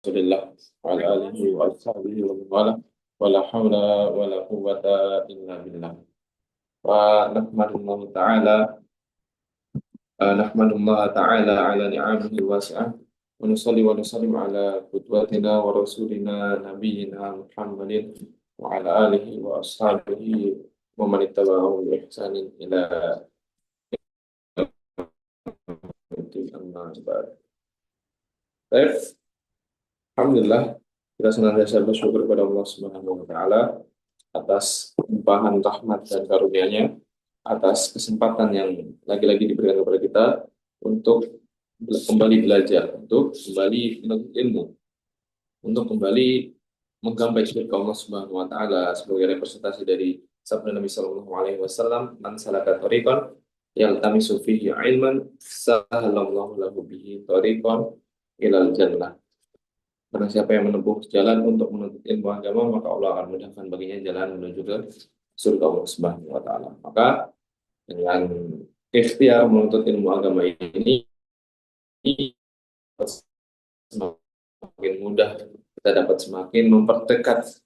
Rasulillah wa ala alihi wa ashabihi wa man wala wala hawla wala quwwata illa billah wa nahmadullah ta'ala ala ni'amihi wasi'ah wa nusalli wa nusallim ala qudwatina wa rasulina nabiyyina Muhammadin wa ala alihi wa ashabihi wa man ittaba'ahum bi ihsanin ila yaumil amma ba'd. Baik, alhamdulillah kita senantiasa bersyukur kepada Allah Subhanahu wa taala atas limpahan rahmat dan karunia-Nya, atas kesempatan yang lagi-lagi diberikan kepada kita untuk kembali belajar, untuk kembali menuntut ilmu, untuk kembali menggapai surga Allah Subhanahu wa taala sebagai representasi dari sabda Nabi sallallahu alaihi wasallam, "Man salaka thariqan yaltamisu fihi ilman, sahalallahu lahu bihi thariqan ilal jannah." Barang siapa yang menempuh jalan untuk menuntut ilmu agama, maka Allah akan mudahkan baginya jalan menuju ke surga Allah Subhanahu wa taala. Maka dengan ikhtiar menuntut ilmu agama ini semakin mudah, kita dapat semakin memperdekat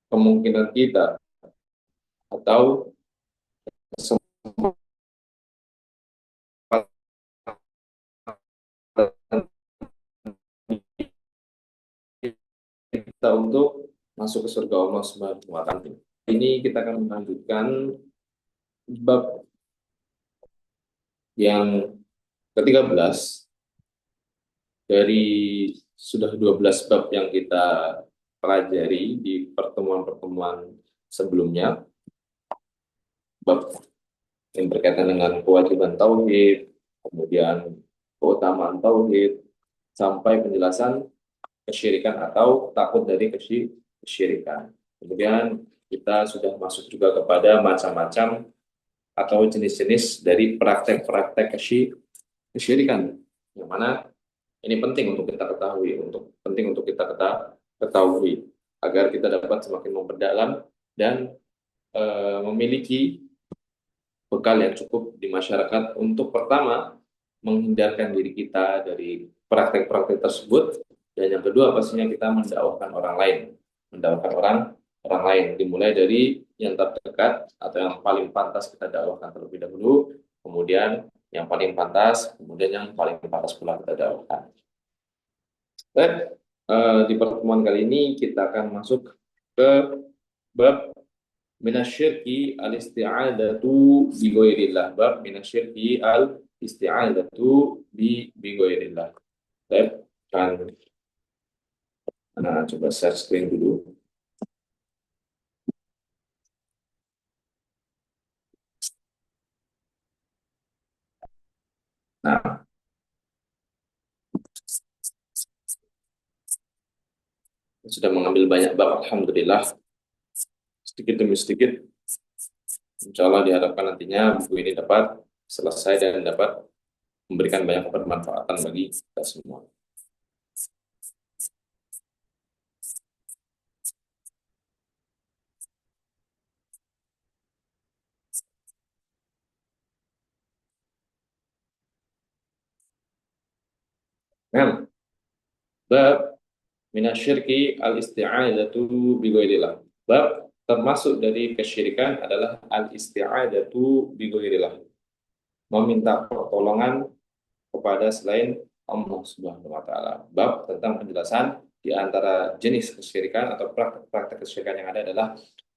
kemungkinan kita atau kesempatan kita untuk masuk ke surga Allah Subhanahu wa taala. Ini kita akan melanjutkan bab yang ke-13 dari sudah 12 bab yang kita pelajari di pertemuan-pertemuan sebelumnya. Bab yang berkaitan dengan kewajiban tauhid, kemudian keutamaan tauhid, sampai penjelasan kesyirikan atau takut dari kesyirikan. Kemudian kita sudah masuk juga kepada macam-macam atau jenis-jenis dari praktek-praktek kesyirikan, yang mana ini penting untuk kita ketahui, penting untuk kita ketahui agar kita dapat semakin memperdalam dan memiliki bekal yang cukup di masyarakat untuk pertama menghindarkan diri kita dari praktek-praktek tersebut, dan yang kedua pastinya kita mendakwahkan orang lain, dimulai dari yang terdekat atau yang paling pantas kita dakwahkan terlebih dahulu, kemudian yang paling pantas, kemudian yang paling pantas pula kita dakwahkan. Baik, di pertemuan kali ini kita akan masuk ke bab minasyirki al-isti'adatu bi ghairillah. Bab minasyirki al-isti'adatu bi ghairillah. Baik, kan coba share screen dulu. Nah, sudah mengambil banyak bab, alhamdulillah. Sedikit demi sedikit, insya Allah diharapkan nantinya buku ini dapat selesai dan dapat memberikan banyak kebermanfaatan bagi kita semua. Nah, bab minasyirki al-isti'adatu bi ghairillah. Bab termasuk dari kesyirikan adalah al-isti'adatu bi ghairillah. Meminta pertolongan kepada selain Allah Subhanahu wa taala. Bab tentang penjelasan di antara jenis kesyirikan atau praktek kesyirikan yang ada adalah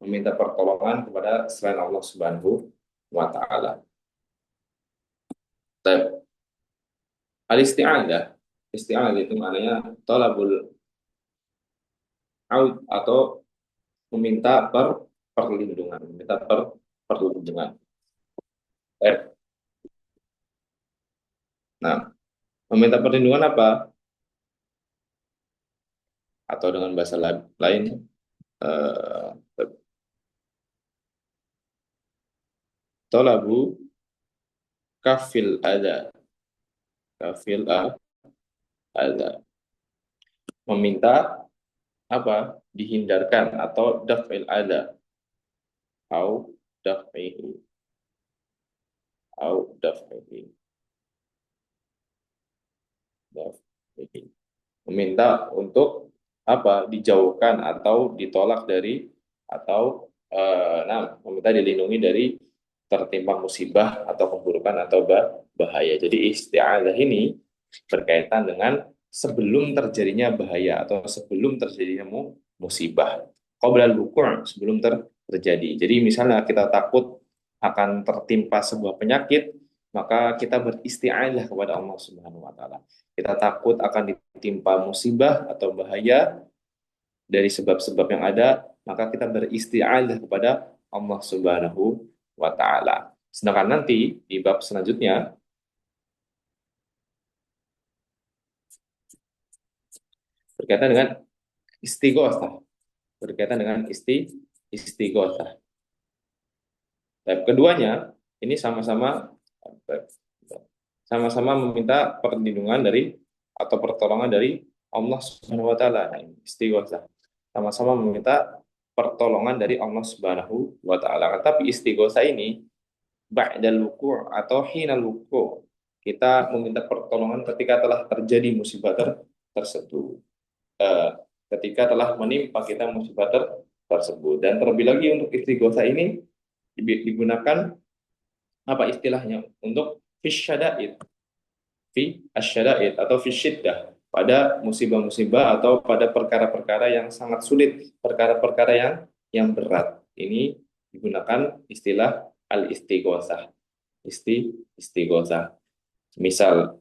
meminta pertolongan kepada selain Allah Subhanahu wa taala. Al-isti'adah, isti'adah itu maknanya talabul aud atau meminta perlindungan, perlindungan. Nah, meminta perlindungan apa? Atau dengan bahasa lain, eh, tolabu kafil ada, kafil ada, meminta apa? Dihindarkan atau daf'il ada, au daf'ihi, au daf'ihi, daf'ihi. meminta untuk apa? Dijauhkan atau ditolak dari atau meminta dilindungi dari tertimpa musibah atau keburukan atau bahaya. Jadi isti'adzah ini berkaitan dengan sebelum terjadinya bahaya atau sebelum terjadinya musibah. Qoblal wuqu', sebelum terjadi. Jadi misalnya kita takut akan tertimpa sebuah penyakit, maka kita beristi'adzah kepada Allah Subhanahu wa taala. Kita takut akan ditimpa musibah atau bahaya dari sebab-sebab yang ada, maka kita beristi'adzah kepada Allah Subhanahu wa taala. Sedangkan nanti di bab selanjutnya berkaitan dengan istighosah, berkaitan dengan istighosah. Dan keduanya ini sama-sama meminta perlindungan dari atau pertolongan dari Allah Subhanahu wa taala. Istighosah. Sama-sama meminta pertolongan dari Allah Subhanahu wa taala. Tapi istighosah ini ba'dal wuku' atau hinal wuku'. Kita meminta pertolongan ketika telah terjadi musibah tersebut. Eh, Ketika telah menimpa kita musibah tersebut. Dan terlebih lagi untuk istighosah ini digunakan apa istilahnya untuk fisyada'id fi asyada'id atau fi syiddah pada musibah-musibah atau pada perkara-perkara yang sangat sulit, perkara-perkara yang berat. Ini digunakan istilah al-istighosah. Istighosah. Misal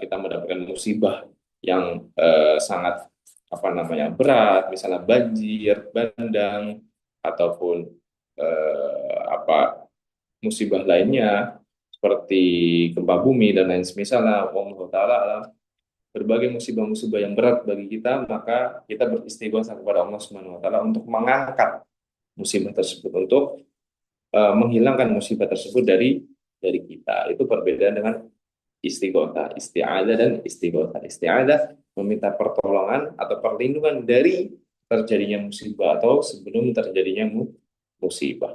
kita mendapatkan musibah yang sangat apa namanya berat, misalnya banjir, bandang ataupun apa musibah lainnya seperti gempa bumi dan lain semisalnya, Allah Ta'ala alam berbagai musibah-musibah yang berat bagi kita, maka kita beristighosah kepada Allah Subhanahu wa taala untuk mengangkat musibah tersebut, untuk menghilangkan musibah tersebut dari kita. Itu perbedaan dengan istighosah, isti'adzah dan istighosah. Isti'adzah meminta pertolongan atau perlindungan dari terjadinya musibah atau sebelum terjadinya musibah.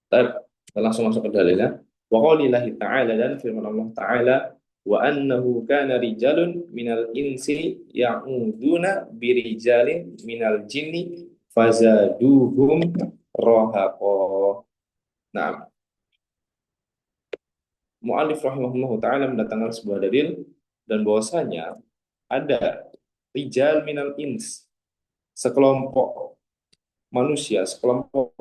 Kita langsung masuk ke dalilnya. Wa qaulillahi ta'ala, dan firman Allah Ta'ala, wa annahu kana rijalun minal insi ya'uduna birijalin minal jinni fazaduhum rohaqo. Nah, mu'alif rahimahullah ta'ala mendatangkan sebuah dalil dan bahwasanya ada rijal minal ins, sekelompok manusia, sekelompok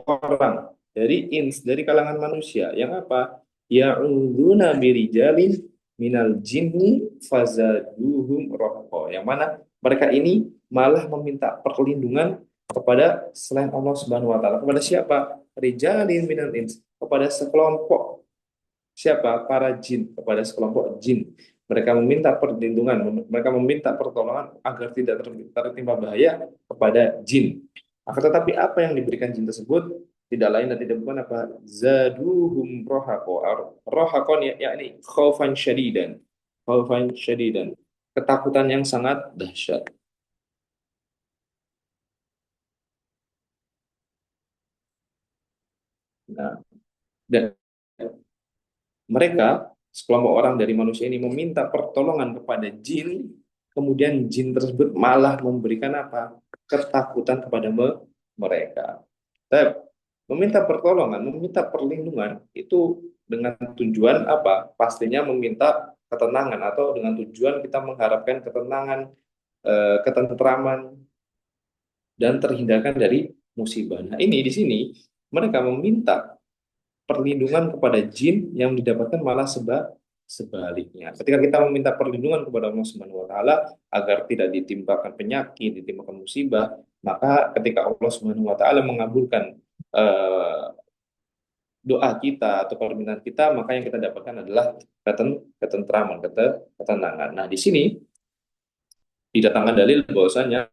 orang dari ins, dari kalangan manusia yang apa? Ya'udzuna birijalin minal jinni fazaduhum rohqo. Yang mana mereka ini malah meminta perlindungan kepada selain Allah Subhanahu wa taala. Kepada siapa? Rijalin minal ins, kepada sekelompok siapa? Para jin, kepada sekelompok jin. Mereka meminta perlindungan, mereka meminta pertolongan agar tidak tertimpa bahaya kepada jin. Akan tetapi apa yang diberikan jin tersebut tidak lain dan tidak bukan apa? Zaduhum rohako. Rohakon yakni khaufan syadidan. Khaufan syadidan. Ketakutan yang sangat dahsyat. Nah, dan mereka, sekelompok orang dari manusia ini meminta pertolongan kepada jin, kemudian jin tersebut malah memberikan apa? Ketakutan kepada mereka. Tapi meminta pertolongan, meminta perlindungan itu dengan tujuan apa? Pastinya meminta ketenangan atau dengan tujuan kita mengharapkan ketenangan, ketentraman dan terhindarkan dari musibah. Nah, ini di sini mereka meminta perlindungan kepada jin yang didapatkan malah sebaliknya. Ketika kita meminta perlindungan kepada Allah Subhanahu wa taala agar tidak ditimpakan penyakit, ditimpakan musibah, maka ketika Allah Subhanahu wa taala mengabulkan eh, doa kita atau permintaan kita, maka yang kita dapatkan adalah ketentraman, ketenangan. Nah, di sini didatangkan dalil bahwasanya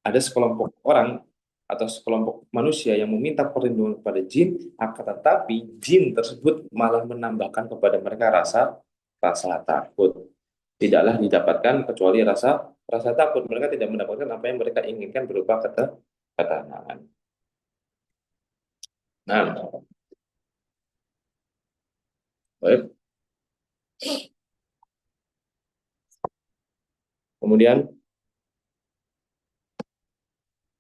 ada sekelompok orang atau sekelompok manusia yang meminta perlindungan kepada jin, akan tetapi jin tersebut malah menambahkan kepada mereka rasa rasa takut. Tidaklah didapatkan kecuali rasa rasa takut. Mereka tidak mendapatkan apa yang mereka inginkan berupa ketenangan. Nah, baik. Kemudian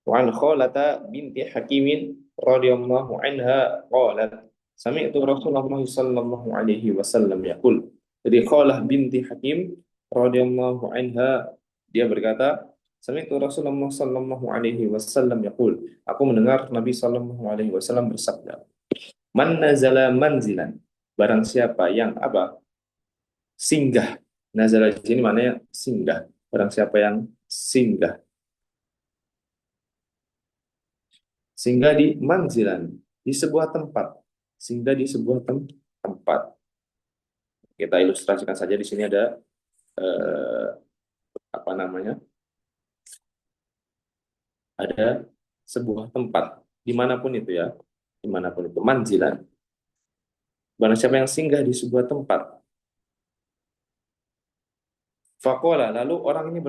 wa an Khalata binti Hakimin radhiyallahu anha qalat sami'tu Rasulullah sallallahu alaihi wasallam yaqul. Jadi Khalah binti Hakim radhiyallahu anha dia berkata, sami'tu Rasulullah sallallahu alaihi wasallam yaqul. Aku mendengar Nabi sallallahu alaihi wasallam bersabda, man nazala manzilan. Barang siapa yang apa? Singgah. Nazala di sini maknanya singgah. Barang siapa yang singgah. Singgah di manzilan, di sebuah tempat. Singgah di sebuah tempat. Kita ilustrasikan saja di sini ada eh, apa namanya? Ada sebuah tempat dimanapun itu ya, dimanapun itu manzilan. Barang siapa yang singgah di sebuah tempat. Faqala, lalu orang ini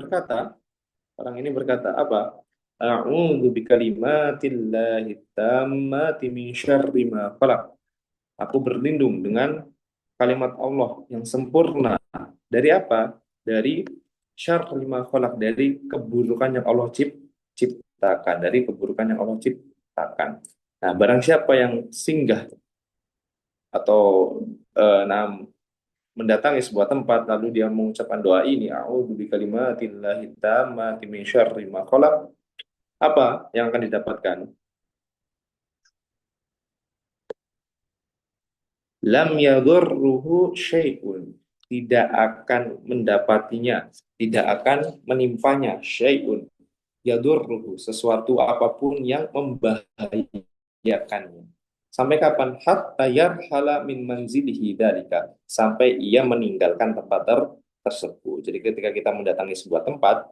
berkata apa? A'udzu bikalimatillahi tammati min syarri ma khalaq. Aku berlindung dengan kalimat Allah yang sempurna dari apa? Dari syarri ma khalaq, dari keburukan yang Allah ciptakan, dari keburukan yang Allah ciptakan. Nah, barang siapa yang singgah atau nah, mendatangi sebuah tempat lalu dia mengucapkan doa ini, a'udzu bikalimatillahi tammati min syarri ma khalaq, apa yang akan didapatkan? Lam yadurruhu syai'un. Tidak akan mendapatinya, tidak akan menimpanya syai'un. Yadurruhu, sesuatu apapun yang membahayakannya. Sampai kapan? Hatta yarhala min manzilihi dalika. Sampai ia meninggalkan tempat tersebut. Jadi ketika kita mendatangi sebuah tempat,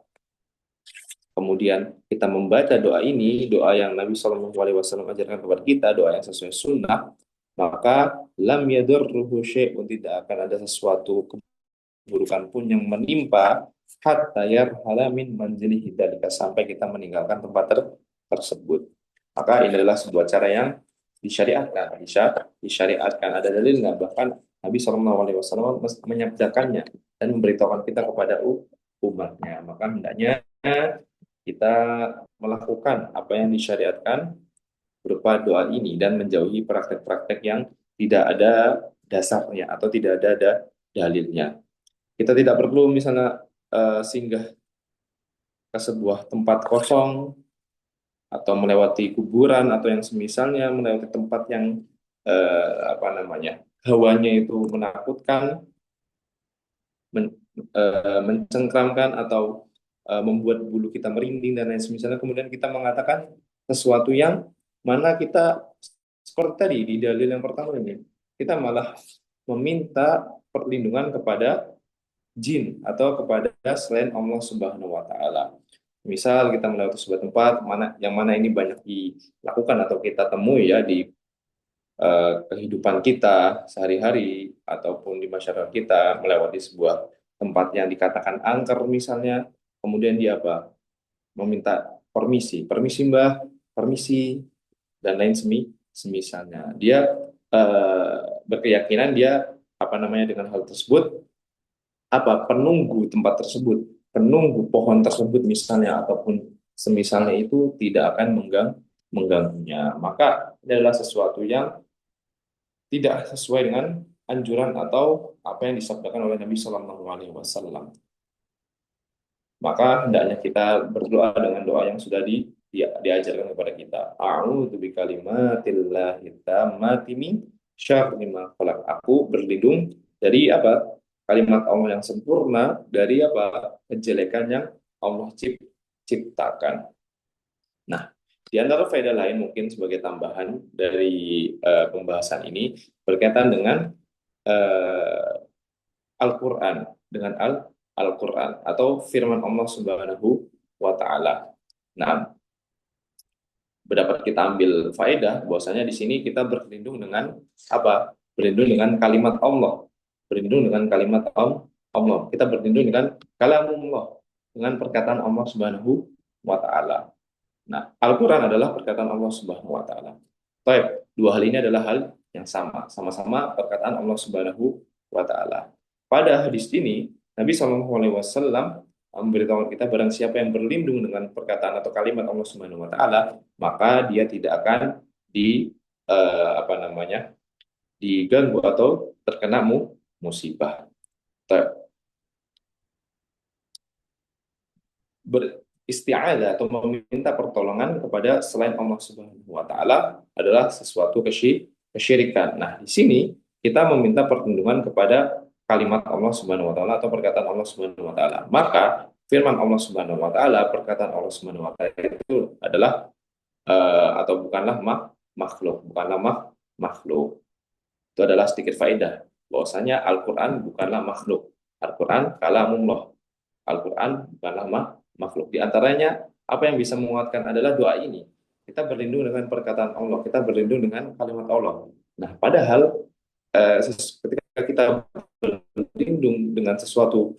kemudian kita membaca doa ini, doa yang Nabi Shallallahu Alaihi Wasallam ajarkan kepada kita, doa yang sesuai sunnah, maka lam yadurruhu syai'un, tidak akan ada sesuatu keburukan pun yang menimpa hatta yarhala min manzilihi dzalika, sampai kita meninggalkan tempat tersebut. Maka ini adalah sebuah cara yang disyariatkan. Ada dalilnya, bahkan Nabi Shallallahu Alaihi Wasallam menyabdakannya dan memberitahukan kita kepada umatnya. Maka hendaknya kita melakukan apa yang disyariatkan berupa doa ini dan menjauhi praktek-praktek yang tidak ada dasarnya atau tidak ada dalilnya. Kita tidak perlu misalnya singgah ke sebuah tempat kosong atau melewati kuburan atau yang semisalnya, melewati tempat yang apa namanya, hawanya itu menakutkan, mencengkramkan atau membuat bulu kita merinding dan lain semisalnya, kemudian kita mengatakan sesuatu yang mana kita seperti tadi di dalil yang pertama ini, kita malah meminta perlindungan kepada jin atau kepada selain Allah Subhanahu wa taala. Misal kita melewati sebuah tempat mana ini banyak dilakukan atau kita temui ya di kehidupan kita sehari-hari ataupun di masyarakat kita, melewati sebuah tempat yang dikatakan angker misalnya, kemudian dia apa? Meminta permisi, permisi Mbah, permisi dan lain semisalnya. Dia berkeyakinan dia apa namanya dengan hal tersebut, apa penunggu tempat tersebut, penunggu pohon tersebut misalnya ataupun semisalnya itu tidak akan mengganggunya. Maka ini adalah sesuatu yang tidak sesuai dengan anjuran atau apa yang disabdakan oleh Nabi Shallallahu Alaihi Wasallam. Maka hendaknya kita berdoa dengan doa yang sudah diajarkan kepada kita. A'udzu bikalimatillahi tammati min syarri ma khalaq. Aku berlindung dari apa? Kalimat Allah yang sempurna dari apa? Kejelekan yang Allah ciptakan. Nah, di antara faedah lain mungkin sebagai tambahan dari pembahasan ini berkaitan dengan Al-Quran, dengan Al-Quran atau firman Allah Subhanahu wa taala. Nah, dapat kita ambil faedah bahwasanya di sini kita berlindung dengan apa? Berlindung dengan kalimat Allah. Berlindung dengan kalimat Allah. Kita berlindung dengan kalamullah, dengan perkataan Allah Subhanahu wa taala. Nah, Al-Quran adalah perkataan Allah Subhanahu wa taala. Baik, dua hal ini adalah hal yang sama-sama perkataan Allah Subhanahu wa taala. Pada hadis ini, Nabi Shallallahu alaihi wasallam memberitahu kita barang siapa yang berlindung dengan perkataan atau kalimat Allah Subhanahu wa taala, maka dia tidak akan di apa namanya? Diganggu atau terkena musibah. Beristi'adzah atau meminta pertolongan kepada selain Allah Subhanahu wa taala adalah sesuatu kesyirikan. Nah, di sini kita meminta perlindungan kepada kalimat Allah Subhanahu wa taala atau perkataan Allah Subhanahu wa taala. Maka firman Allah Subhanahu wa taala, perkataan Allah Subhanahu wa taala itu adalah atau bukanlah makhluk, bukanlah makhluk. Itu adalah sedikit faedah bahwasanya Al-Qur'an bukanlah makhluk. Al-Qur'an kalamullah. Al-Quran bukanlah makhluk. Di antaranya, apa yang bisa menguatkan adalah doa ini. Kita berlindung dengan perkataan Allah, kita berlindung dengan kalimat Allah. Nah, padahal ketika kita berlindung dengan sesuatu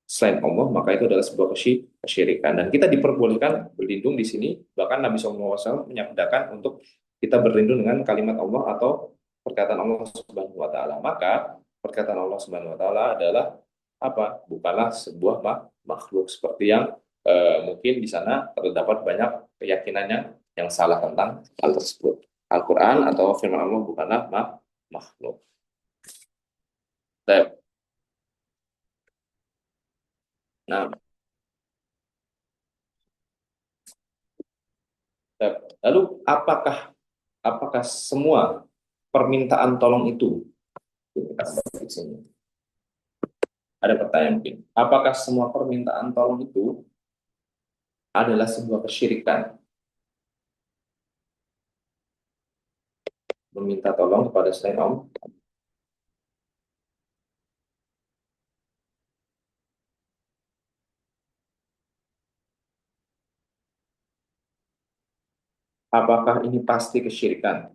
selain Allah, maka itu adalah sebuah kesyirikan. Dan kita diperbolehkan berlindung di sini, bahkan Nabi SAW menyabdakan untuk kita berlindung dengan kalimat Allah atau perkataan Allah Subhanahu wa taala. Maka perkataan Allah Subhanahu wa taala adalah apa? Bukanlah sebuah makhluk seperti yang mungkin di sana terdapat banyak keyakinannya yang salah tentang hal tersebut. Al-Quran atau firman Allah bukanlah makhluk. Nah, lalu apakah semua permintaan tolong itu? Ada pertanyaan mungkin. Apakah semua permintaan tolong itu adalah sebuah kesyirikan? Meminta tolong kepada selain Allah. Apakah ini pasti kesyirikan?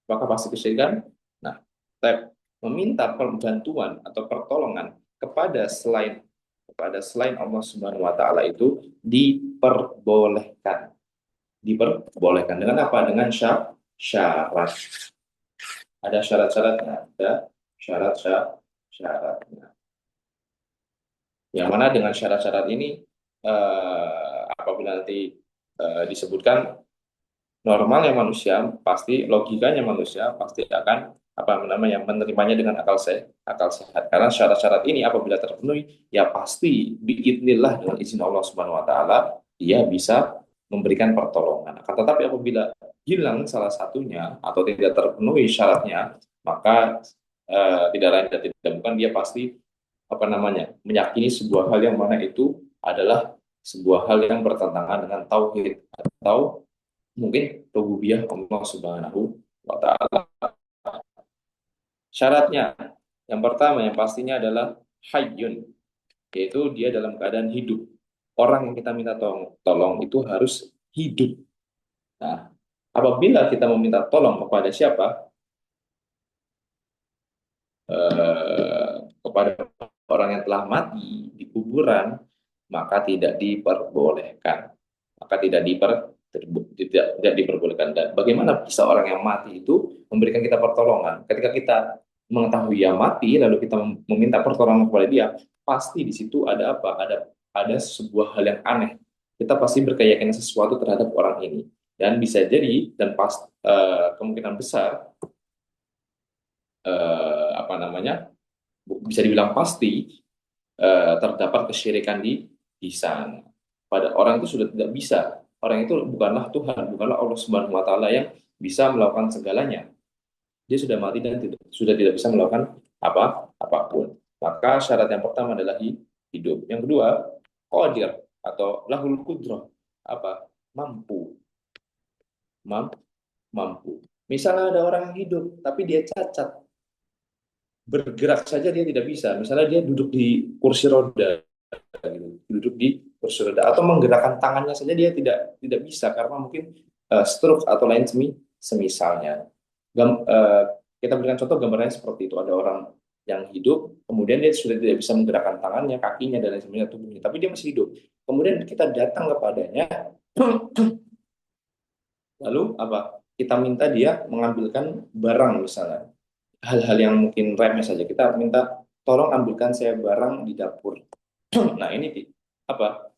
Apakah pasti kesyirikan? Nah, meminta bantuan atau pertolongan kepada selain Allah Subhanahu wa taala itu diperbolehkan. Diperbolehkan dengan apa? Dengan syarat. Ada syarat-syaratnya, ada syarat-syaratnya. Yang mana dengan syarat-syarat ini apabila nanti disebutkan normalnya manusia pasti logikanya manusia pasti akan apa namanya menerimanya dengan akal sehat karena syarat-syarat ini apabila terpenuhi ya pasti biidznillah dengan izin Allah Subhanahu wa taala dia bisa memberikan pertolongan. Akan tetapi apabila hilang salah satunya atau tidak terpenuhi syaratnya maka tidak lain dan tidak bukan dia pasti apa namanya meyakini sebuah hal yang mana itu adalah sebuah hal yang bertentangan dengan tauhid atau mungkin rububiyah Allah Subhanahu wa taala. Syaratnya yang pertama yang pastinya adalah hayyun, yaitu dia dalam keadaan hidup. Orang yang kita minta tolong itu harus hidup. Nah, apabila kita meminta tolong kepada siapa? Kepada orang yang telah mati di kuburan, maka tidak diperbolehkan. Maka tidak diperbolehkan. Dan bagaimana bisa orang yang mati itu memberikan kita pertolongan? Ketika kita mengetahui dia mati, lalu kita meminta pertolongan kepada dia, pasti di situ ada apa? Ada sebuah hal yang aneh. Kita pasti berkeyakinan sesuatu terhadap orang ini. Dan bisa jadi dan kemungkinan besar apa namanya bisa dibilang pasti terdapat kesyirikan di sana. Pada orang itu sudah tidak bisa. Orang itu bukanlah Tuhan, bukanlah Allah Subhanahu wa taala yang bisa melakukan segalanya. Dia sudah mati dan sudah tidak bisa melakukan apapun. Maka syarat yang pertama adalah hidup. Yang kedua, qadir atau lahul qudrah. Apa? Mampu. Mampu. Misalnya ada orang yang hidup tapi dia cacat, bergerak saja dia tidak bisa. Misalnya dia duduk di kursi roda, gitu. Duduk di kursi roda atau menggerakkan tangannya saja dia tidak bisa karena mungkin stroke atau lain semisalnya. Kita berikan contoh gambarnya seperti itu. Ada orang yang hidup, kemudian dia sudah tidak bisa menggerakkan tangannya, kakinya dan lain sebagainya tubuhnya, tapi dia masih hidup. Kemudian kita datang kepadanya, lalu apa? kita minta dia mengambilkan barang misalnya, hal-hal yang mungkin remeh saja, kita minta tolong ambilkan saya barang di dapur. Nah ini apa?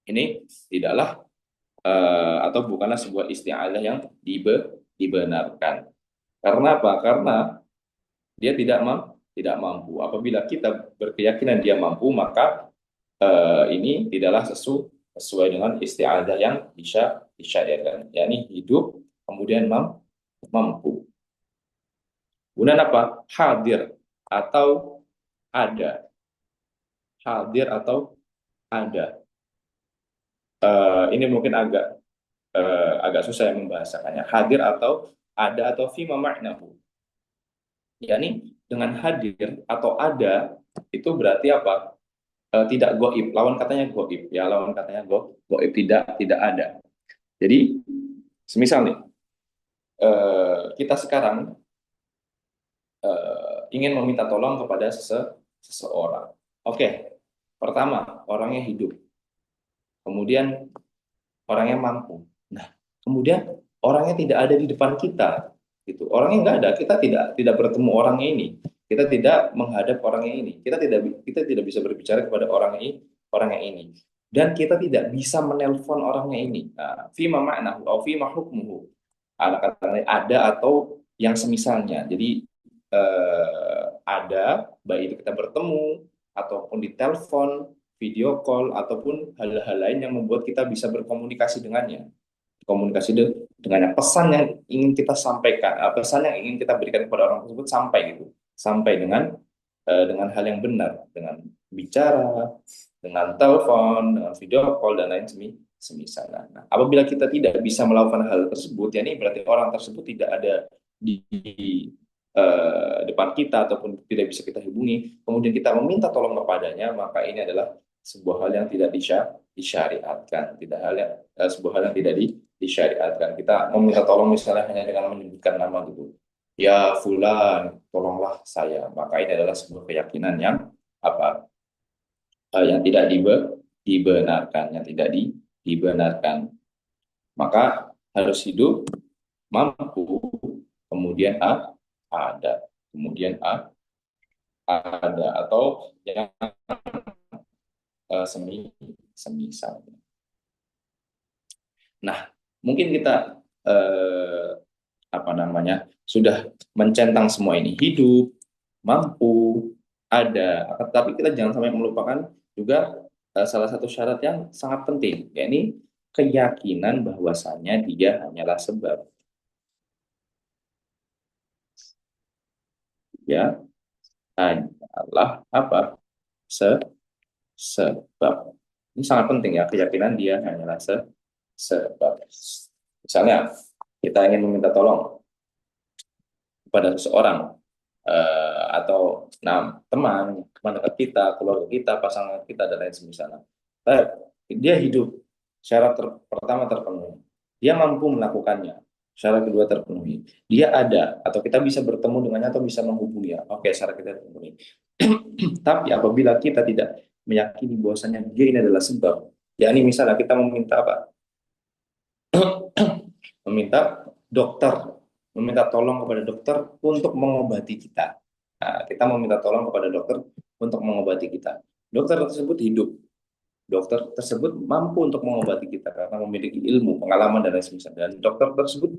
Ini tidaklah atau bukanlah sebuah isti'adzah yang dibenarkan. Karena apa? Karena dia tidak mampu. Apabila kita berkeyakinan dia mampu, maka ini tidaklah sesuai dengan isti'adzah yang bisa disyariatkan, yakni hidup kemudian mampu. Kemudian apa? Hadir atau ada. Hadir atau ada. Ini mungkin agak susah yang membahasakannya. Hadir atau ada atau fima ma'nahu. Yani dengan hadir atau ada itu berarti apa? Tidak goib. Lawan katanya goib. Ya, lawan katanya goib, tidak ada. Jadi, semisal nih, kita sekarang ingin meminta tolong kepada seseorang. Oke, pertama orangnya hidup, kemudian orangnya mampu. Nah, kemudian orangnya tidak ada di depan kita, gitu. Orangnya nggak ada, kita tidak bertemu orangnya ini, kita tidak menghadap orangnya ini, kita tidak bisa berbicara kepada orangnya ini, dan kita tidak bisa menelpon orangnya ini. Nah, fima ma'nahu atau fima hukmuhu, katanya ada atau yang semisalnya. Jadi ada, baik itu kita bertemu ataupun di telepon, video call, ataupun hal-hal lain yang membuat kita bisa berkomunikasi dengannya. Komunikasi dengan pesan yang ingin kita sampaikan, pesan yang ingin kita berikan kepada orang tersebut sampai gitu, sampai dengan hal yang benar, dengan bicara, dengan telepon, dengan video call dan lain semisalnya. Nah, apabila kita tidak bisa melakukan hal tersebut, ya ini berarti orang tersebut tidak ada di depan kita ataupun tidak bisa kita hubungi, kemudian kita meminta tolong kepadanya, maka ini adalah sebuah hal yang tidak disyariatkan, tidak hal yang sebuah hal yang tidak disyariatkan. Kita meminta tolong misalnya hanya dengan menyebutkan nama gitu, ya fulan, tolonglah saya, maka ini adalah sebuah keyakinan yang apa? Yang tidak dibenarkan, yang tidak dibenarkan. Maka harus hidup, mampu, kemudian ada, kemudian ada atau yang semisalnya. Nah, mungkin kita apa namanya sudah mencentang semua ini, hidup, mampu, ada, tapi kita jangan sampai melupakan juga salah satu syarat yang sangat penting, yakni keyakinan bahwasannya dia hanyalah sebab. Ya, hanyalah apa? Sebab. Ini sangat penting ya, keyakinan dia hanyalah sebab. Misalnya, kita ingin meminta tolong kepada seseorang, atau teman dekat kita, keluarga kita, pasangan kita, dan lain sebagainya. Dia hidup, syarat pertama terpenuhi. Dia mampu melakukannya. Syarat kedua terpenuhi. Dia ada, atau kita bisa bertemu dengannya atau bisa menghubunginya. Oke, syarat kita terpenuhi. Tapi apabila kita tidak meyakini bahwasanya dia ini adalah sebab, yakni misalnya kita meminta apa? Meminta dokter, meminta tolong kepada dokter untuk mengobati kita. Nah, kita meminta tolong kepada dokter untuk mengobati kita. Dokter tersebut hidup, dokter tersebut mampu untuk mengobati kita karena memiliki ilmu, pengalaman, dan lain sebagainya. Dan dokter tersebut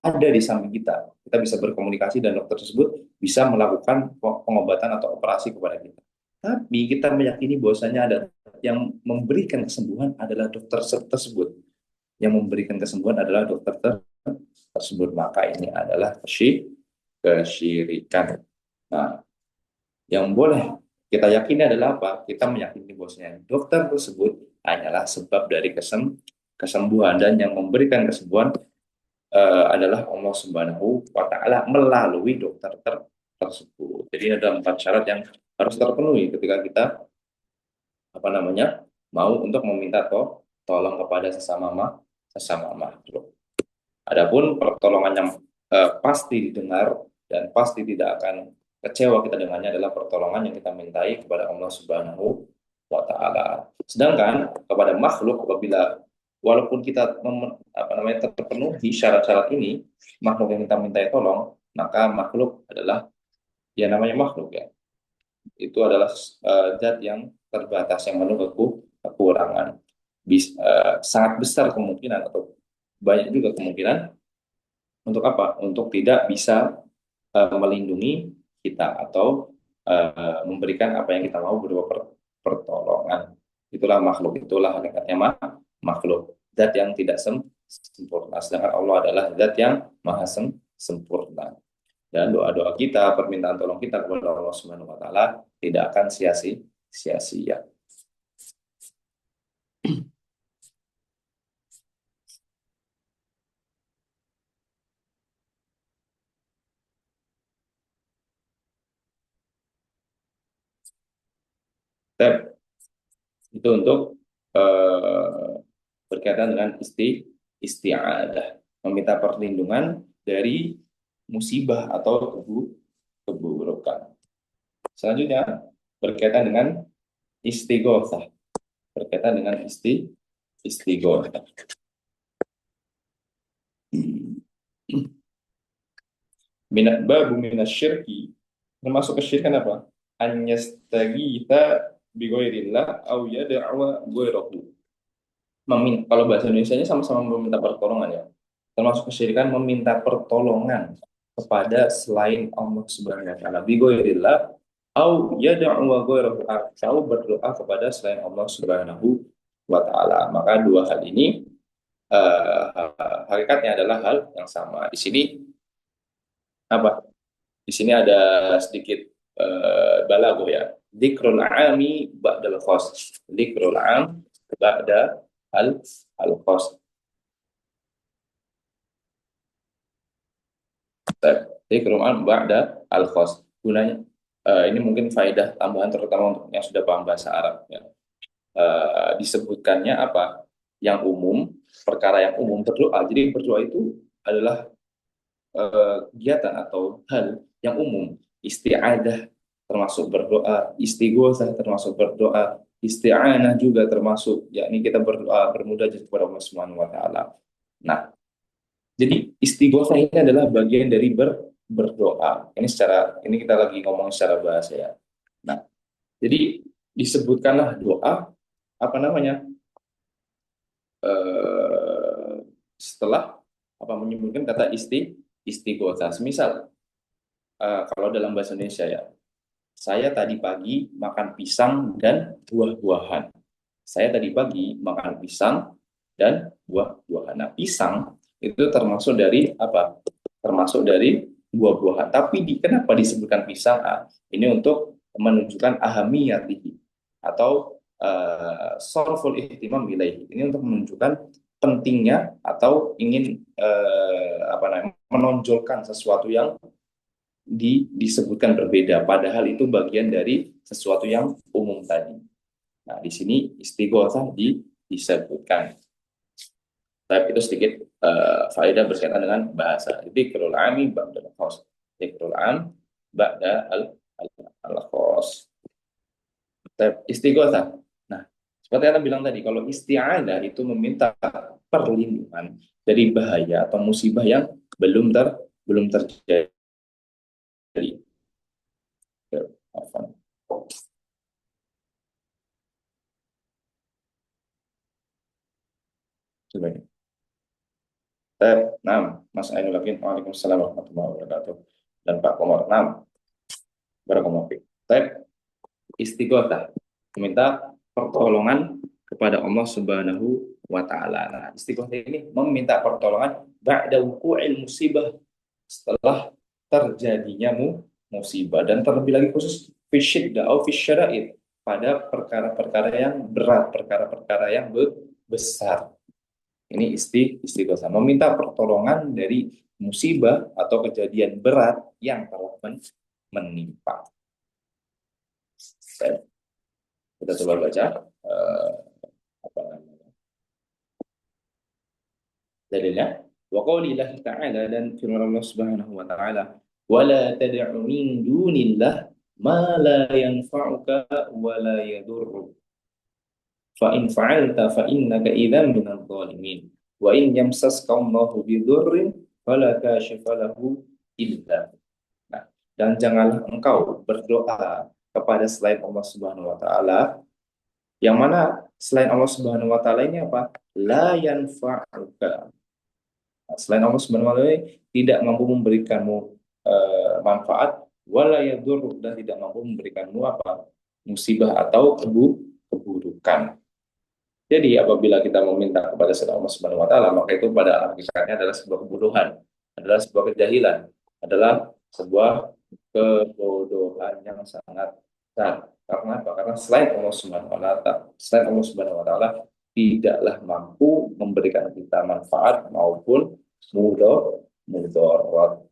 ada di samping kita. Kita bisa berkomunikasi dan dokter tersebut bisa melakukan pengobatan atau operasi kepada kita. Tapi kita meyakini bahwasanya ada yang memberikan kesembuhan adalah dokter tersebut. Yang memberikan kesembuhan adalah dokter tersebut. Maka ini adalah kesyirikan. Nah, yang boleh kita yakini adalah apa? Kita meyakini bahwasanya dokter tersebut hanyalah sebab dari kesembuhan, dan yang memberikan kesembuhan adalah Allah Subhanahu wa Ta'ala melalui dokter tersebut. Jadi ada 4 syarat yang harus terpenuhi ketika kita apa namanya mau untuk meminta tolong kepada sesama makhluk. Adapun pertolongan yang pasti didengar dan pasti tidak akan kecewa kita dengannya adalah pertolongan yang kita mintai kepada Allah Subhanahu wa Ta'ala. Sedangkan kepada makhluk, apabila walaupun kita apa namanya terpenuhi syarat-syarat ini, makhluk yang kita minta tolong, maka makhluk adalah ya namanya makhluk ya. Itu adalah zat yang terbatas yang penuh kekurangan. Sangat besar kemungkinan atau banyak juga kemungkinan untuk apa? Untuk tidak bisa melindungi kita atau memberikan apa yang kita mau berupa pertolongan. Itulah makhluk, itulah hakikatnya makhluk. Zat yang tidak sempurna. Sedangkan Allah adalah zat yang maha sempurna. Dan doa-doa kita, permintaan tolong kita kepada Allah Subhanahu wa taala tidak akan sia-sia. Itu untuk eh, berkaitan dengan isti'adah, meminta perlindungan dari musibah atau keburukan. Selanjutnya berkaitan dengan istighotsah, berkaitan dengan istighotsah. Babu minasyirki, termasuk kesyirikan apa? An yastagitha bi ghairillah au yad'a ghairahu. Kalau bahasa Indonesianya sama-sama meminta pertolongan ya. Termasuk kesyirikan meminta pertolongan kepada selain Allah Subhanahu wa taala. Bi ghairillah au yad'u ghairahu, atau berdoa kepada selain Allah Subhanahu wa taala. Maka dua hal ini hakikatnya adalah hal yang sama. Di sini apa? Di sini ada sedikit balago ya. Dzikrul ami ba'dal khas. Dzikrul am ba'da al khas. Dzikrul am ba'da al khas. Gunanya ini mungkin faedah tambahan terutama untuk yang sudah paham bahasa Arab ya. Disebutkannya apa? Yang umum, perkara yang umum berdoa. Jadi berdoa itu adalah kegiatan atau hal yang umum. Isti'adah termasuk berdoa, istighosah termasuk berdoa, isti'anah juga termasuk, yakni kita berdoa bermudah kepada Allah Subhanahu wa taala. Nah, jadi istighosah ini adalah bagian dari berdoa. Ini kita lagi ngomong secara bahasa ya. Nah, jadi disebutkanlah doa apa namanya? Setelah apa menyebutkan kata istighosah. Misal kalau dalam bahasa Indonesia ya, saya tadi pagi makan pisang dan buah-buahan. Saya tadi pagi makan pisang dan buah-buahan. Nah, pisang itu termasuk dari apa? Termasuk dari buah-buahan. Tapi kenapa disebutkan pisang? Ini untuk menunjukkan ahamiyatihi atau sorful ihtimam ilaihi. Ini untuk menunjukkan pentingnya atau ingin apa namanya menonjolkan sesuatu yang disebutkan berbeda, padahal itu bagian dari sesuatu yang umum tadi. Nah, di sini istighosah disebutkan. Tapi itu sedikit faedah berkaitan dengan bahasa. Dzikrul ami ba'da al-khos. Dzikrul am ba'da al-khos. Istighosah. Nah, seperti yang Anda bilang tadi, kalau isti'adah itu meminta perlindungan dari bahaya atau musibah yang belum terjadi. Sebagai Tab 6, Mas Ainul Yakin, Waalaikumsalam warahmatullahi wabarakatuh. Dan Pak Komar 6, Barakallahu fiik. Tab istighotah, meminta pertolongan kepada Allah Subhanahu wa taala. Nah, istighotah ini meminta pertolongan ba'da wuqu'il musibah, setelah terjadinya musibah, dan terlebih lagi khusus fi syiddah atau fi syara'id, pada perkara-perkara yang berat, perkara-perkara yang besar. Ini istighosah, meminta pertolongan dari musibah atau kejadian berat yang telah menimpa. Kita coba baca apa namanya dalilnya. Wa qaulillahi ta'ala, dan firman Allah Subhanahu wa taala, "Wala tad'u min dunillah ma la yanfa'uka wa la yadurruk." fa in fa'alta fa innaka idzan minadh dhalimin wa in yamsaska Allahu bidurrin fala kashifa lahu illa. Nah, dan janganlah engkau berdoa kepada selain Allah Subhanahu wa taala, yang mana selain Allah Subhanahu wa taala ini apa? La yanfa'uka. Nah, selain Allah Subhanahu wa taala ini tidak mampu memberikanmu manfaat, wala yadur, dan tidak mampu memberikanmu apa? Musibah atau keburukan. Jadi apabila kita meminta kepada selain Allah Subhanahu wa taala, maka itu pada hakikatnya adalah sebuah kebodohan, adalah sebuah kejahilan, adalah sebuah kebodohan yang sangat besar. Karena apa? Karena selain Allah Subhanahu wa taala, tidaklah mampu memberikan kita manfaat maupun mudarat.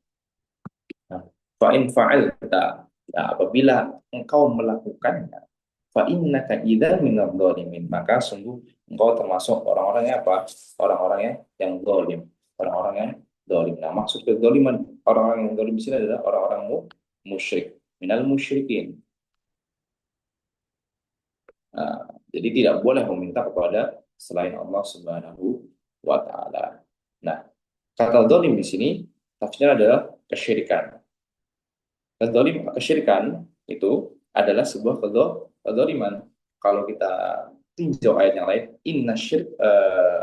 Nah, fa'in fa'alta, nah, apabila engkau melakukannya, fa innaka idzan minadh dhalimin, maka sungguh engkau termasuk orang-orang yang apa? Orang-orang yang zalim, orang-orang yang zalim. Nah, maksud kezaliman orang-orang yang zalim di sini adalah orang-orang musyrik, minal musyrikin. Nah, jadi tidak boleh meminta kepada selain Allah Subhanahu wa taala. Nah, kata zalim di sini tafsirnya adalah kesyirikan. Kesyirikan itu adalah sebuah kezaliman. Kalau kita tinjau ayat yang lain, inna syirk,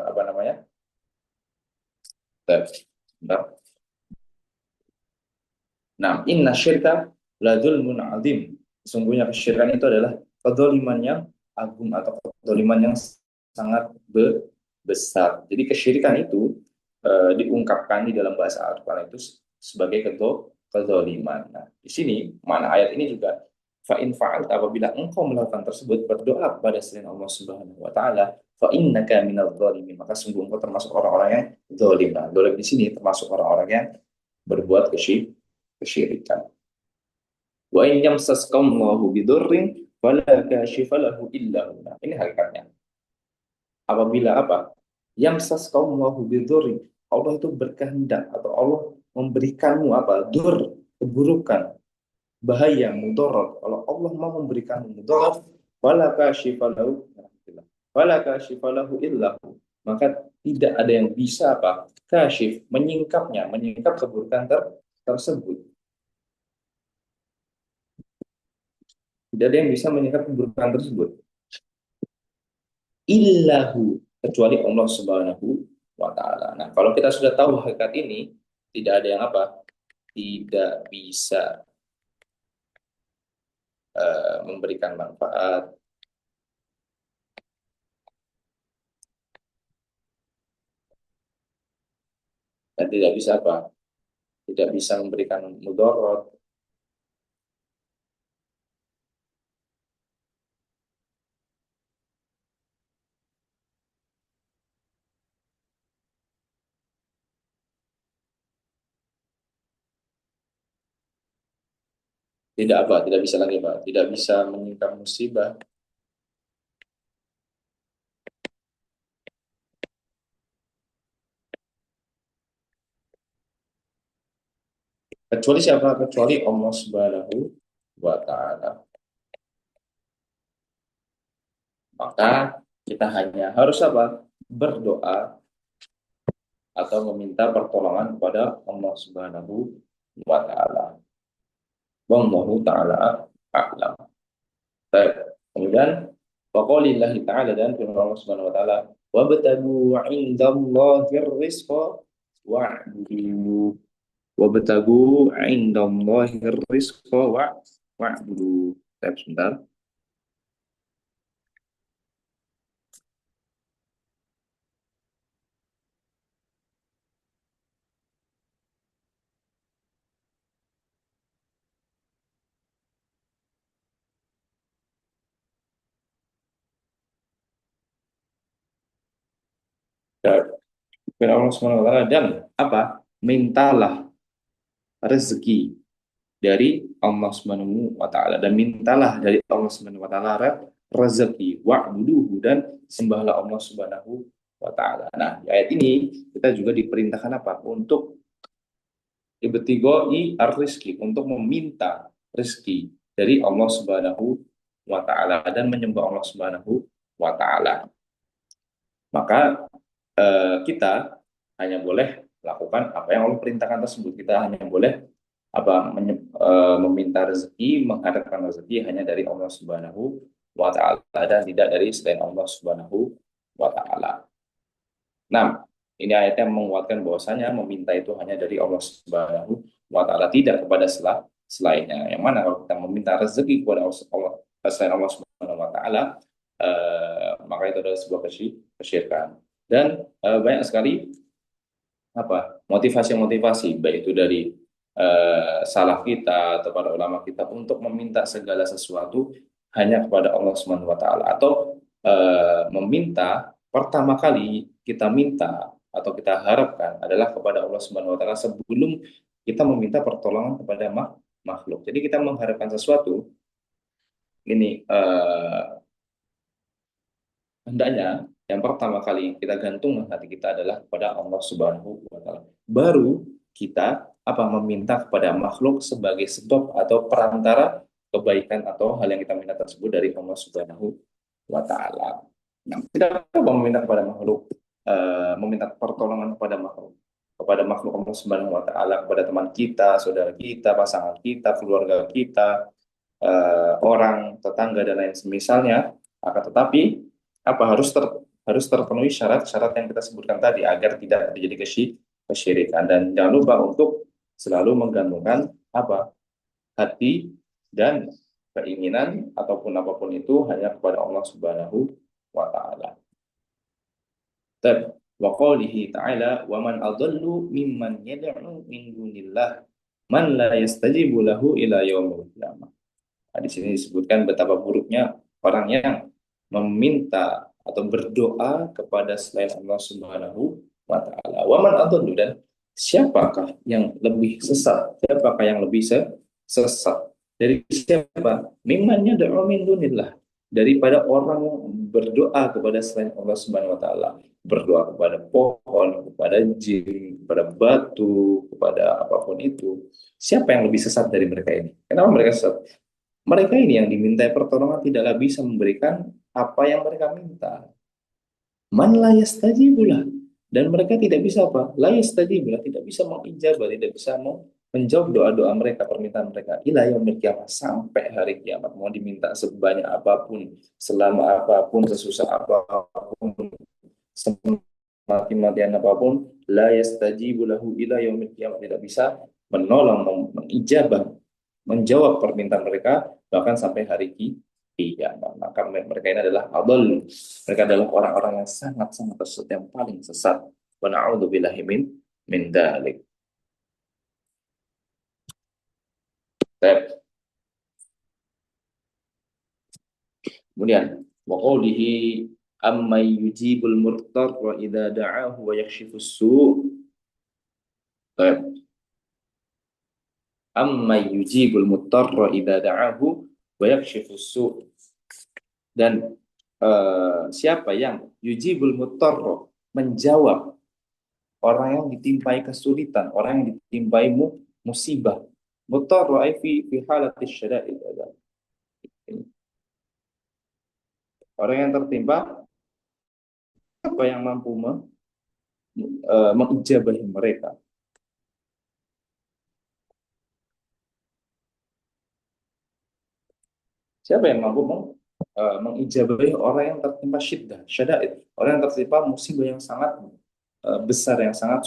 apa namanya? Bentar. Nah, inna syirka la dzulmun azim. Sesungguhnya kesyirikan itu adalah kezaliman yang agung atau kezaliman yang sangat besar. Jadi kesyirikan itu diungkapkan di dalam bahasa Al-Quran itu sebagai kezaliman. Nah, di sini mana ayat ini juga fa in fa'al, apabila engkau melakukan tersebut, berdoa kepada selain Allah Subhanahu wa taala, fa innaka minadh dhalimin, maka sungguh engkau termasuk orang-orang yang zalim. Nah, zalim di sini termasuk orang-orang yang berbuat kesyirikan. Wa in yamsaskallahu bidurrin fala kashifa lahu illa hu. Nah, ini hakikatnya. Apabila apa? Yamsaskallahu bidurrin, Allah itu berkehendak atau Allah memberikanmu apa? Dur, keburukan, bahaya, mudarat. Kalau Allah mau memberikanmu mudarat, fala kashifa lahu, fala kashifa lahu illa hu. Maka tidak ada yang bisa apa? Kashif, menyingkapnya, menyingkap keburukan tersebut. Tidak ada yang bisa menyingkap keburukan tersebut. Illahu, kecuali Allah Subhanahu wa taala. Nah, kalau kita sudah tahu hakikat ini, tidak ada yang apa? Tidak bisa memberikan manfaat, dan tidak bisa apa? Tidak bisa memberikan mudarat. Tidak apa? Tidak bisa lagi Pak. Tidak bisa menyingkap musibah. Kecuali siapa? Kecuali Allah Subhanahu wa taala. Maka kita hanya harus apa? Berdoa atau meminta pertolongan kepada Allah Subhanahu wa taala. Wallahu taala a'lam. Baik. Kemudian waqaulillahi ta'ala, dan firman Allah Subhanahu wa taala, wabtagu 'indallahi rizqa wa'budu. Wabtagu 'indallahi rizqa wa'budu. Sebentar. Firman Allah Subhanahu wa taala, dan apa? Mintalah rezeki dari Allah Subhanahu wa taala, dan mintalah dari Allah Subhanahu wa taala rezeki, wa'buduhu, dan sembahlah Allah Subhanahu wa taala. Nah, di ayat ini kita juga diperintahkan apa? Untuk ibtigha'i ar-rizki, untuk meminta rezeki dari Allah Subhanahu wa taala dan menyembah Allah Subhanahu wa taala. Maka kita hanya boleh lakukan apa yang Allah perintahkan tersebut. Kita hanya boleh meminta rezeki, mengharapkan rezeki hanya dari Allah Subhanahu wa taala dan tidak dari selain Allah Subhanahu wa taala. Nah, ini ayat yang menguatkan bahwasanya meminta itu hanya dari Allah Subhanahu wa taala, tidak kepada selainnya. Yang mana kalau kita meminta rezeki kepada Allah selain Allah Subhanahu wa taala, maka itu adalah sebuah kesyirikan. Dan banyak sekali motivasi-motivasi baik itu dari salaf kita atau para ulama kita untuk meminta segala sesuatu hanya kepada Allah Subhanahu wa taala, atau meminta pertama kali kita minta atau kita harapkan adalah kepada Allah Subhanahu wa taala sebelum kita meminta pertolongan kepada makhluk. Jadi kita mengharapkan sesuatu ini hendaknya yang pertama kali kita gantungkan hati kita adalah kepada Allah Subhanahu wa taala. Baru kita meminta kepada makhluk sebagai sebab atau perantara kebaikan atau hal yang kita minta tersebut dari Allah Subhanahu wa taala. Nah, kita meminta kepada makhluk, meminta pertolongan kepada makhluk Allah Subhanahu wa taala, kepada teman kita, saudara kita, pasangan kita, keluarga kita, orang, tetangga dan lain semisalnya. Akan tetapi harus terpenuhi syarat-syarat yang kita sebutkan tadi agar tidak terjadi kesyirikan. Dan jangan lupa untuk selalu menggantungkan hati dan keinginan ataupun apapun itu hanya kepada Allah Subhanahu wa taala. Wa qawlihi ta'ala wa man adallu mimman yad'u min dunillah man la yastajibu lahu ila yaumil qiyamah. Di sini disebutkan betapa buruknya orang yang meminta atau berdoa kepada selain Allah Subhanahu wa taala. Wa man adallu, dan siapakah yang lebih sesat? Siapakah yang lebih sesat? Dari siapa? Mimman yad'u min dunillah, daripada orang yang berdoa kepada selain Allah Subhanahu wa taala, berdoa kepada pohon, kepada jin, kepada batu, kepada apapun itu. Siapa yang lebih sesat dari mereka ini? Kenapa mereka sesat? Mereka ini yang dimintai pertolongan tidaklah bisa memberikan apa yang mereka minta. Man la yastajibulah, dan mereka tidak bisa la yastajibulah, tidak bisa mengijabah, tidak bisa menjawab doa-doa mereka, permintaan mereka ila yaumil qiyamah, sampai hari kiamat. Mau diminta sebanyak apapun, selama apapun, sesusah apapun, semati-matian apapun, la yastajibulahu ila yaumil qiyamah, tidak bisa menolong, mengijabah, menjawab permintaan mereka bahkan sampai hari kiamat. Maka mereka ini adalah adall. Mereka adalah orang-orang yang sangat-sangat sesat, yang paling sesat. Wa na'udzubillahi min dzalik. Kemudian wa qawlihi amma yujibul murtarra idza da'ahu wa yakshifus su'. Amma yujibul muttarra idza da'ahu wa yakshifus su'. Dan siapa yang yujibul muttarra, menjawab orang yang ditimpai kesulitan, orang yang ditimpai musibah. Muttarra ay fi halati syada'id. Orang yang tertimpa, apa yang mampu mengijabahi mereka. Siapa yang mampu mengijabahi orang yang tertimpa syada'id, orang yang tertimpa musibah yang sangat besar, yang sangat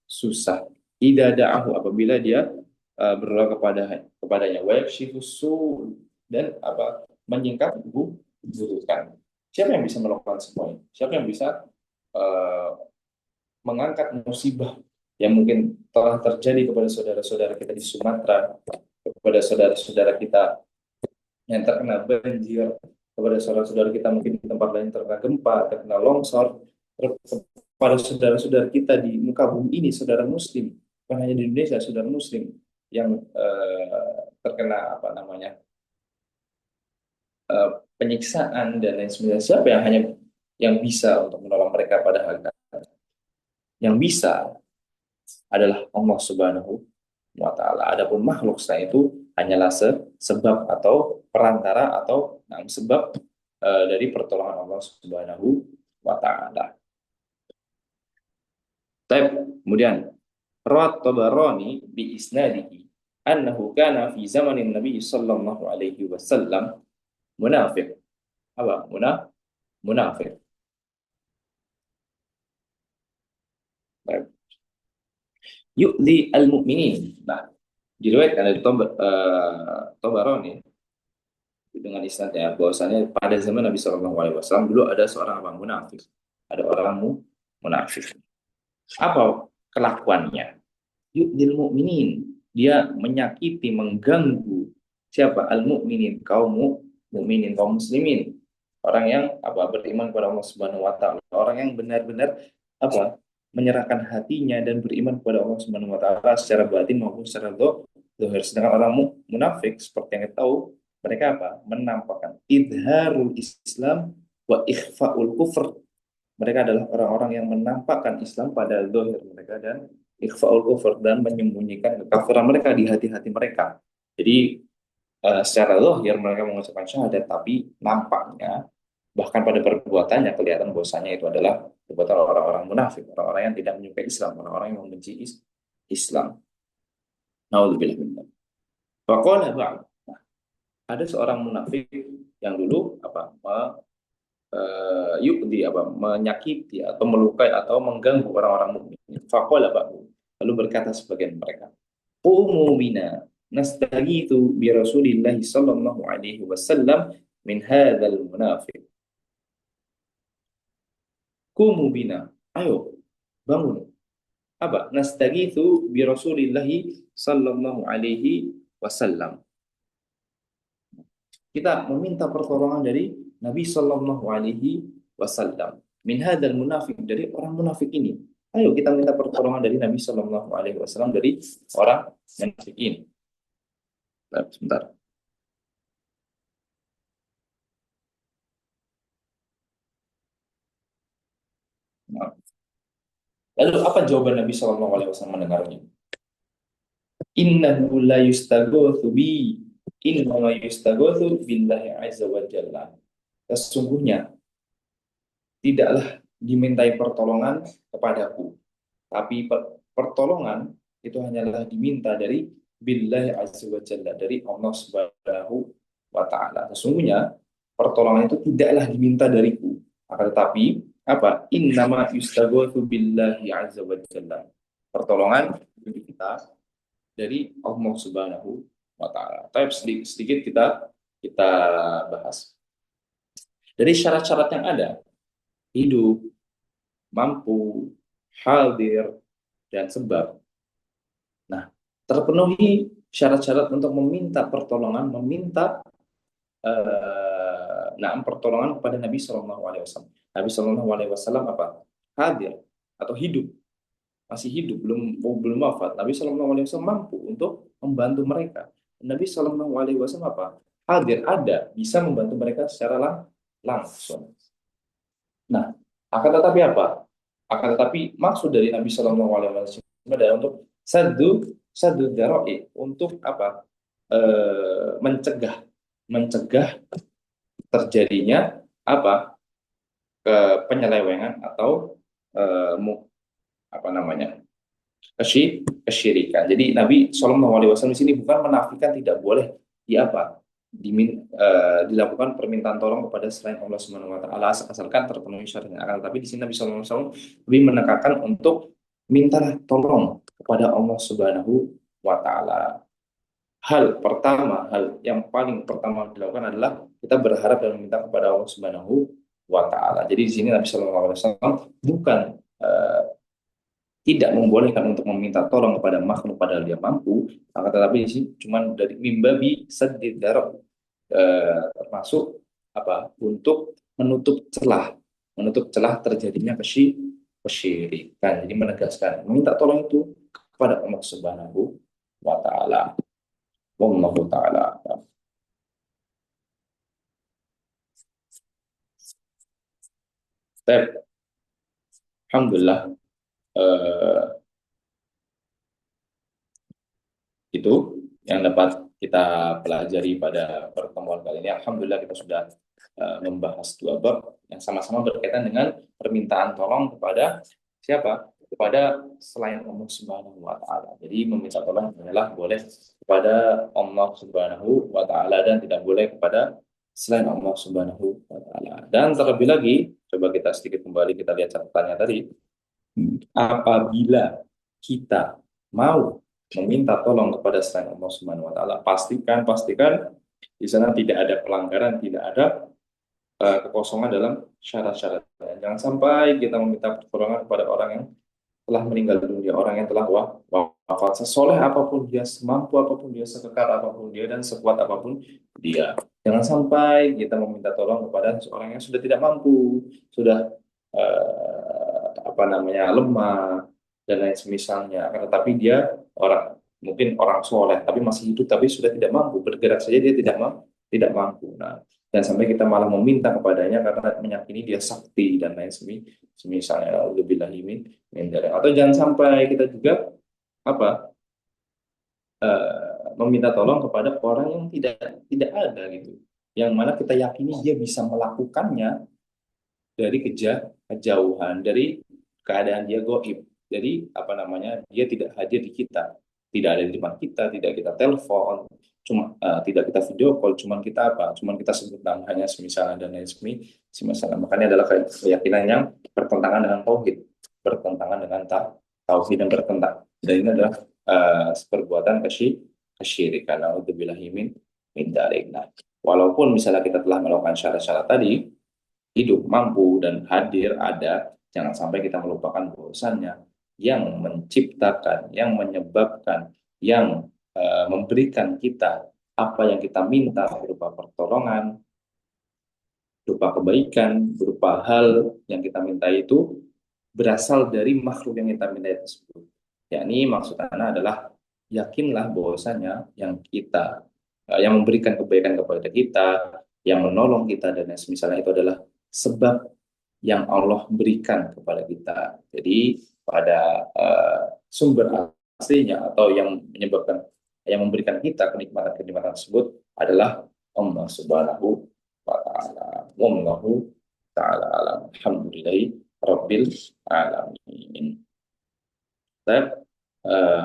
susah. Idza da'ahu, apabila dia berdoa kepadanya, wa yakshifus su', dan menyingkap burukan. Siapa yang bisa melakukan semua ini? Siapa yang bisa mengangkat musibah yang mungkin telah terjadi kepada saudara-saudara kita di Sumatera, kepada saudara-saudara kita yang terkena banjir, kepada saudara-saudara kita mungkin di tempat lain terkena gempa, terkena longsor, kepada saudara-saudara kita di muka bumi ini, saudara muslim, bukan hanya di Indonesia, saudara muslim yang terkena penyiksaan dan lain sebagainya. Siapa yang bisa untuk menolong mereka pada hal itu? Yang bisa adalah Allah Subhanahu wa taala. Adapun makhluk selain itu hanyalah sebab atau perantara atau sebab dari pertolongan Allah Subhanahu wa taala. Kemudian rawat Tabarani bi isnadihi annahu kana fi zamanin Nabi sallallahu alaihi wasallam munafiq. Apa? Munafik. Yu'li al-mu'minin. Nah, diriwayatkan dari Tabarani dengan isnadnya bahwasanya pada zaman Nabi Shallallahu Alaihi Wasallam dulu ada seorang abang munafik, ada orang munafik. Apa kelakuannya? Yu'dil mu'minin, dia menyakiti, mengganggu siapa? Al-mu'minin, kaum mukminin, kaum muslimin, orang yang apa beriman kepada Allah Subhanahu Wa Taala, orang yang benar-benar apa menyerahkan hatinya dan beriman kepada Allah Subhanahu Wa Taala secara batin maupun secara zahir. Sedangkan orang munafik seperti yang kita tahu mereka apa? Menampakkan idharul Islam wa ikhfaul kufr. Mereka adalah orang-orang yang menampakkan Islam pada zahir mereka dan ikhfaul kufr dan menyembunyikan kekafiran mereka di hati-hati mereka. Jadi secara zahir mereka mengucapkan syahadat tapi nampaknya bahkan pada perbuatannya kelihatan bahwasanya itu adalah perbuatan orang-orang munafik, orang-orang yang tidak menyukai Islam, orang-orang yang membenci Islam. Nauzubillah min dzalik. Faqala ba'd. Ada seorang munafik yang dulu apa yukdi apa menyakiti atau melukai atau mengganggu orang-orang mukmin. Faqala ba'du. Lalu berkata sebagian mereka, "Qumu bina nastaghithu bi Rasulillah sallallahu alaihi wasallam min hadzal munafiq." Qumu bina. Ayo, bangun. Apa? Nastaghithu bi Rasulillah sallallahu alaihi wasallam. Kita meminta pertolongan dari Nabi Shallallahu Alaihi Wasallam. Min hadzal munafik, dari orang munafik ini. Ayo kita minta pertolongan dari Nabi Shallallahu Alaihi Wasallam dari orang munafik ini. Sebentar. Lalu apa jawaban Nabi Shallallahu Alaihi Wasallam mendengarnya? Innahu la yustaghatsu bi, innahu yustaghatsu billahi azza wa jalla. Sesungguhnya tidaklah dimintai pertolongan kepadaku, tapi pertolongan itu hanyalah diminta dari billahi azza wa jalla, dari Allah Subhanahu wa taala. Sesungguhnya pertolongan itu tidaklah diminta dariku, akan tetapi apa? Innama yustaghatsu billahi azza wa jalla. Pertolongan itu kita dari Allah Subhanahu wa taala. Tapi sedikit kita bahas. Dari syarat-syarat yang ada, hidup, mampu, hadir, dan sebab. Nah, terpenuhi syarat-syarat untuk meminta pertolongan, meminta pertolongan kepada Nabi Shallallahu Alaihi Wasallam. Nabi Shallallahu Alaihi Wasallam apa? Hadir atau hidup, masih hidup, belum wafat. Nabi Shallallahu Alaihi Wasallam mampu untuk membantu mereka. Nabi Shallallahu Alaihi Wasallam apa? Hadir, ada, bisa membantu mereka secara langsung. Nah, akan tetapi apa? Akan tetapi maksud dari Nabi Shallallahu Alaihi Wasallam adalah untuk sadu daroi, untuk apa? Mencegah terjadinya apa? Penyelewengan atau apa namanya? Kesyirikan. Jadi Nabi Shallallahu Alaihi Wasallam di sini bukan menafikan tidak boleh dilakukan permintaan tolong kepada selain Allah Subhanahu wa taala asalkan terpenuhi syaratnya. Akan tapi di sini Nabi sallallahu alaihi wasallam lebih menekankan untuk mintalah tolong kepada Allah Subhanahu wa taala. Hal yang paling pertama dilakukan adalah kita berharap dan meminta kepada Allah Subhanahu wa taala. Jadi di sini Nabi sallallahu alaihi wasallam bukan tidak membolehkan untuk meminta tolong kepada makhluk padahal dia mampu, akan tetapi di sini cuma dari mimbabi sadid darab, termasuk apa untuk menutup celah terjadinya kesyirikan. Jadi menegaskan meminta tolong itu kepada Allah Subhanahu wa taala. Wallahu taala. Alhamdulillah, itu yang dapat kita pelajari pada pertemuan kali ini. Alhamdulillah kita sudah membahas dua bab yang sama-sama berkaitan dengan permintaan tolong kepada siapa? Kepada selain Allah Subhanahu wa taala. Jadi meminta tolong adalah boleh kepada Allah Subhanahu wa taala dan tidak boleh kepada selain Allah Subhanahu wa taala. Dan terlebih lagi, coba kita sedikit kembali kita lihat catatannya tadi. Apabila kita mau meminta tolong kepada selain Allah Subhanahu wa taala, pastikan di sana tidak ada pelanggaran, tidak ada kekosongan dalam syarat-syaratnya. Jangan sampai kita meminta pertolongan kepada orang yang telah meninggal dunia, orang yang telah wafat, sesoleh apapun dia, semampu apapun dia, sekekal apapun dia, dan sekuat apapun dia. Jangan sampai kita meminta tolong kepada seorang yang sudah tidak mampu, sudah apa namanya lemah dan lain semisalnya. Akan tetapi dia mungkin orang soleh, tapi masih hidup, tapi sudah tidak mampu bergerak saja dia tidak mampu. Nah, dan sampai kita malah meminta kepadanya karena meyakini dia sakti dan lain semisalnya lebih min atau jangan sampai kita juga apa meminta tolong kepada orang yang tidak ada gitu, yang mana kita yakini dia bisa melakukannya dari kejauhan, dari keadaan dia goib. Jadi apa namanya, dia tidak hadir di kita, tidak ada di depan kita, tidak kita telepon, tidak kita video call, cuman kita sebut namanya semisalnya dan lain semisalnya. Makanya adalah keyakinan yang bertentangan dengan tauhid, bertentangan dengan tauhid dan bertentangan. Dan ini adalah perbuatan kesyirikan. Nauzubillahi min dzalik. Nah, walaupun misalnya kita telah melakukan syarat-syarat tadi, hidup, mampu, dan hadir ada, jangan sampai kita melupakan bahwasannya yang menciptakan, yang menyebabkan, yang memberikan kita apa yang kita minta berupa pertolongan, berupa kebaikan, berupa hal yang kita minta itu berasal dari makhluk yang kita minta tersebut. Yakni maksudnya adalah yakinlah bahwasanya yang memberikan kebaikan kepada kita, yang menolong kita dan misalnya itu adalah sebab yang Allah berikan kepada kita. Jadi pada sumber aslinya atau yang memberikan kita kenikmatan tersebut adalah Allah Subhanahu wa taala. Wallahu taala alam. Alhamdulillahi rabbil alamin.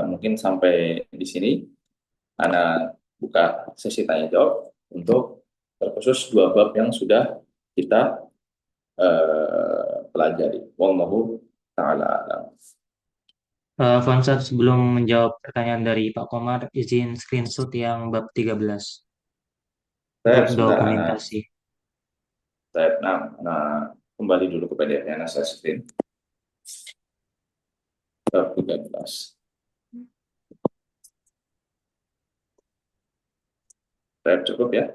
Mungkin sampai di sini Ana buka sesi tanya jawab untuk terkhusus dua bab yang sudah kita pelajari. Wallahu taala alam. Fansad, sebelum menjawab pertanyaan dari Pak Komar, izin screenshot yang bab 13 untuk Sebentar, dokumentasi. nah, kembali dulu ke PDF-nya, nah saya screen. Bab 13. Cukup ya?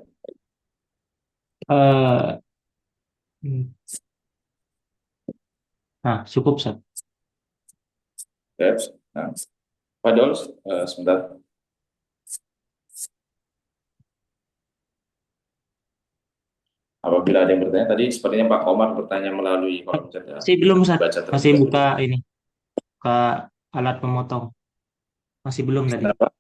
Cukup, Sat. Nah, Padahal sebentar. Apabila ada yang bertanya, tadi sepertinya Pak Komar bertanya melalui kolom chat ya. Masih belum, Sat. Masih buka dulu. ini, ke alat pemotong. Masih belum tadi. Kenapa?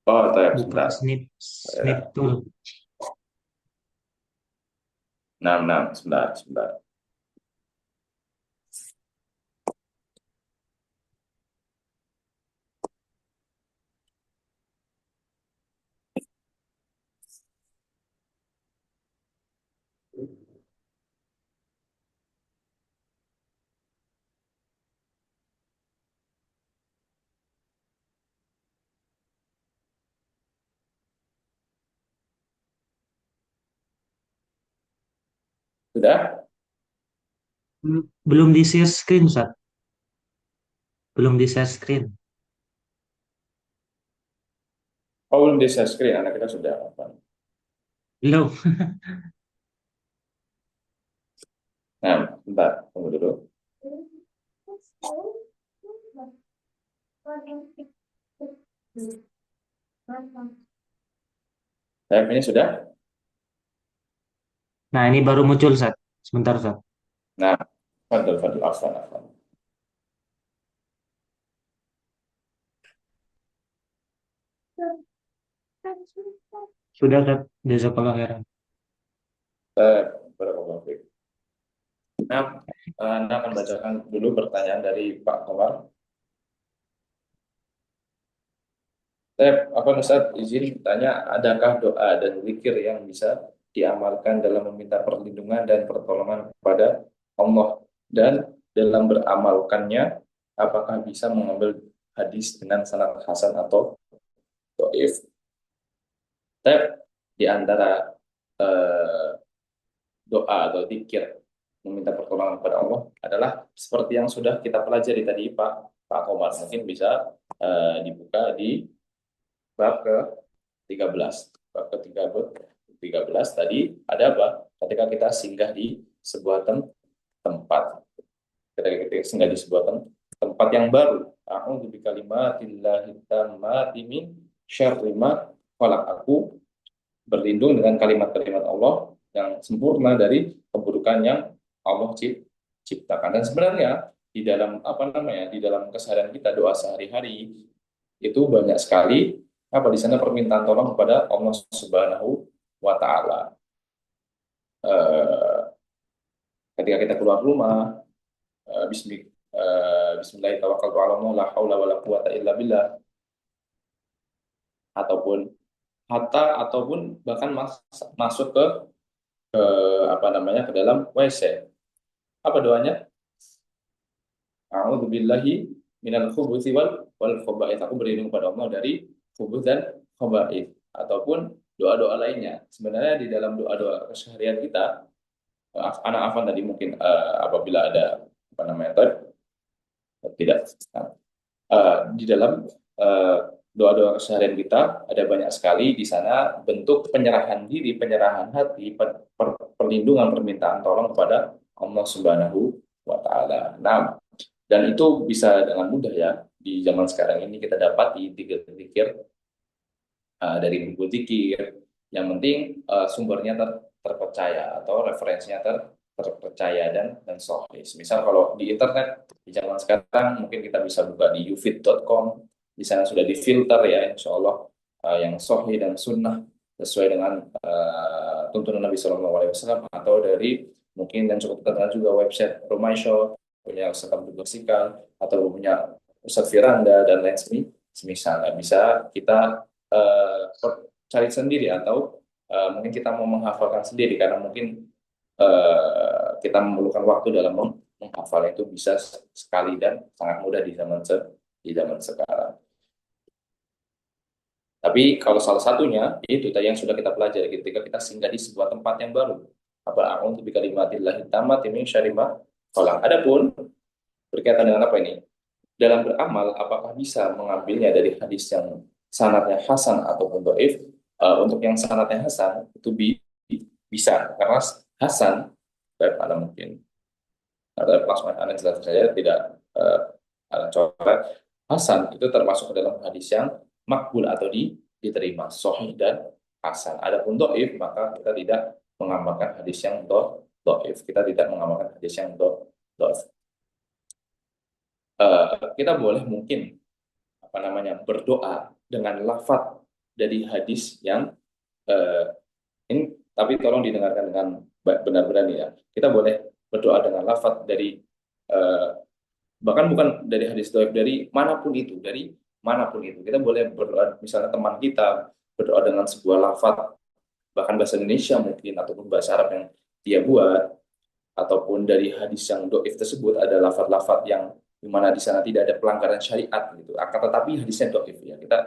Oh, Buka sebentar. snip tool. Nah, sebentar. Sudah? Belum di share screen, Sat. Belum di share screen. Oh, belum di share screen, anak kita sudah apa? Belum. Nah, bentar, tunggu dulu. Ini sudah? Nah, ini baru muncul, Sat. Sebentar, Sat. Nah, Fadl, afwan. Sudah, Ustaz. Jazakallah khairan. Barakallahu fiik. Nah, Anda akan bacakan dulu pertanyaan dari Pak Komar. Apa Ustaz izin tanya, adakah doa dan zikir yang bisa diamalkan dalam meminta perlindungan dan pertolongan kepada Allah, dan dalam beramalkannya apakah bisa mengambil hadis dengan sanad hasan atau dhaif? Di antara eh, doa atau zikir meminta pertolongan kepada Allah adalah seperti yang sudah kita pelajari tadi Pak Komar. Mungkin bisa dibuka di bab ke-13. Bab ke-13 tadi ada apa? Ketika kita singgah di sebuah tempat. Ketika kita singgah di sebuah tempat yang baru. A'udzu bikalimatillahi tammati min syarri ma khalaq. Aku berlindung dengan kalimat-kalimat Allah yang sempurna dari keburukan yang Allah ciptakan. Dan sebenarnya di dalam di dalam keseharian kita, doa sehari-hari itu banyak sekali di sana permintaan tolong kepada Allah Subhanahu wa taala. Ketika kita keluar rumah, bismillah tawakkaltu 'ala Allah la haula wala quwata illa billah, ataupun bahkan masuk ke ke dalam WC. Apa doanya? A'udzubillahi minal khubuthi wal khaba'ith. Aku berlindung kepada Allah dari khubuth dan khaba'ith. Ataupun doa-doa lainnya. Sebenarnya di dalam doa-doa keseharian kita, anak Afan tadi mungkin apabila ada tidak di dalam doa-doa keseharian kita ada banyak sekali di sana bentuk penyerahan diri, penyerahan hati, perlindungan, permintaan tolong kepada Allah Subhanahu wa taala. Nah, dan itu bisa dengan mudah ya di zaman sekarang ini kita dapati tiga zikir dari buku zikir. Yang penting sumbernya terpercaya atau referensinya terpercaya dan sahih. Misal kalau di internet di zaman sekarang mungkin kita bisa buka di ufit.com. Di sana sudah difilter ya, insya Allah yang sahih dan sunnah sesuai dengan tuntunan Nabi Shallallahu Alaihi Wasallam, atau dari mungkin dan cukup terkenal juga website Romaisho punya Ustaz Abdul Sikal atau punya Ustaz Firanda dan lain semisalnya. Bisa kita cari sendiri, atau mungkin kita mau menghafalkan sendiri karena mungkin kita memerlukan waktu dalam menghafal. Itu bisa sekali dan sangat mudah di zaman sekarang. Tapi kalau salah satunya itu tadi yang sudah kita pelajari ketika kita singgah di sebuah tempat yang baru. Apa a'udzu bikalimatillahi tammati min syarri ma khalaq. Adapun berkaitan dengan apa ini? Dalam beramal apakah bisa mengambilnya dari hadis yang sanadnya hasan ataupun dhaif? Untuk yang sanadnya hasan itu bisa, karena hasan ada mungkin ada langsung Anda jelaskan saja, tidak ada coret. Hasan itu termasuk ke dalam hadis yang makbul atau diterima, sahih dan hasan. Adapun dhaif maka kita tidak mengamalkan hadis yang dhaif. Kita tidak mengamalkan hadis yang dhaif. Kita boleh mungkin berdoa dengan lafaz dari hadis yang ini, tapi tolong didengarkan dengan benar-benar ya. Kita boleh berdoa dengan lafaz dari bahkan bukan dari hadis dhaif, dari manapun itu, kita boleh berdoa. Misalnya teman kita berdoa dengan sebuah lafaz, bahkan bahasa Indonesia mungkin ataupun bahasa Arab yang dia buat, ataupun dari hadis yang dhaif tersebut ada lafaz-lafaz yang dimana di sana tidak ada pelanggaran syariat gitu. Akan tetapi hadisnya dhaif ya. Kita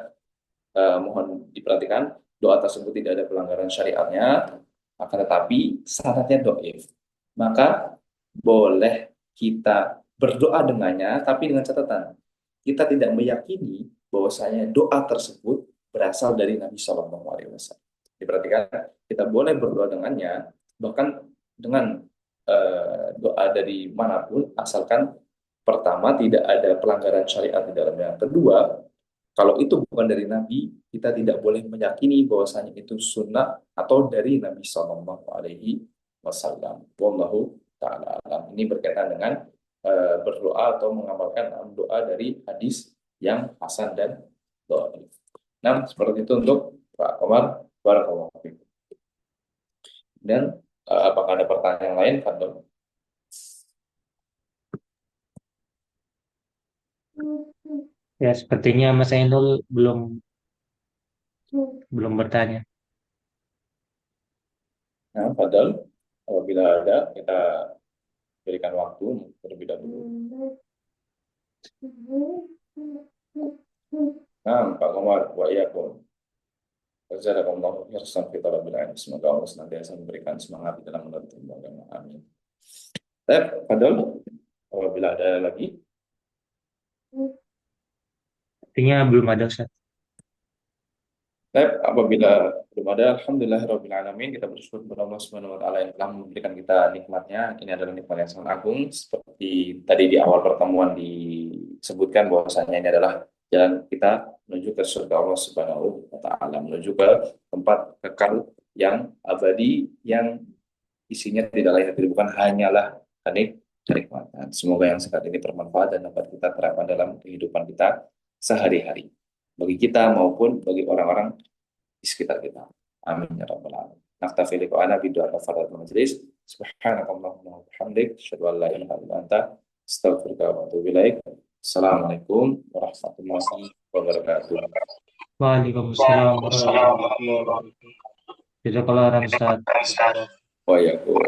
mohon diperhatikan, doa tersebut tidak ada pelanggaran syariatnya, akan tetapi sanadnya dhaif. Maka boleh kita berdoa dengannya, tapi dengan catatan kita tidak meyakini bahwasanya doa tersebut berasal dari Nabi Shallallahu Alaihi Wasallam. Diperhatikan, kita boleh berdoa dengannya, bahkan dengan doa dari manapun, asalkan pertama tidak ada pelanggaran syariat di dalamnya. Kedua, kalau itu bukan dari Nabi, kita tidak boleh meyakini bahwasanya itu sunnah atau dari Nabi Shallallahu Alaihi Wasallam. Wallahu ta'ala alam. Ini berkaitan dengan berdoa atau mengamalkan doa dari hadis yang hasan dan dhaif. Nah, seperti itu untuk Pak Komar. Barakallahu fiikum. Dan apakah ada pertanyaan lain, Fadol? Ya, sepertinya Mas Ainul belum belum bertanya. Nah, Fadol, apabila ada, kita berikan waktu terlebih dahulu. Nah, Pak Komar, wa iyyakum. Jazakallahu khairan fi talabil ilm. Semoga Allah senantiasa memberikan semangat di dalam menuntut ilmu agama. Amin. Baik, Fadol, apabila ada lagi, Sepertinya belum ada, Ustaz. baik, apabila belum ada, alhamdulillahirabbil alamin, kita bersyukur kepada Allah Subhanahu wa taala yang telah memberikan kita nikmatnya. Ini adalah nikmat yang sangat agung, seperti tadi di awal pertemuan disebutkan bahwasanya ini adalah jalan kita menuju ke surga Allah Subhanahu wa taala, menuju ke tempat kekal yang abadi, yang isinya tidak lain dan tidak bukan hanyalah kenikmatan. Semoga yang sekarang ini bermanfaat dan dapat kita terapkan dalam kehidupan kita sehari-hari, bagi kita maupun bagi orang-orang di sekitar kita. Amin ya rabbal alamin. Naktafi liqa'ana bidu'a kafaratul majlis. Subhanakallahumma wa bihamdik, asyhadu an la ilaha illa anta, astaghfiruka wa atubu ilaik. Assalamualaikum warahmatullahi wabarakatuh. Waalaikumsalam warahmatullahi wabarakatuh. Jazakallah khairan, Ustaz. Wa iyyakum.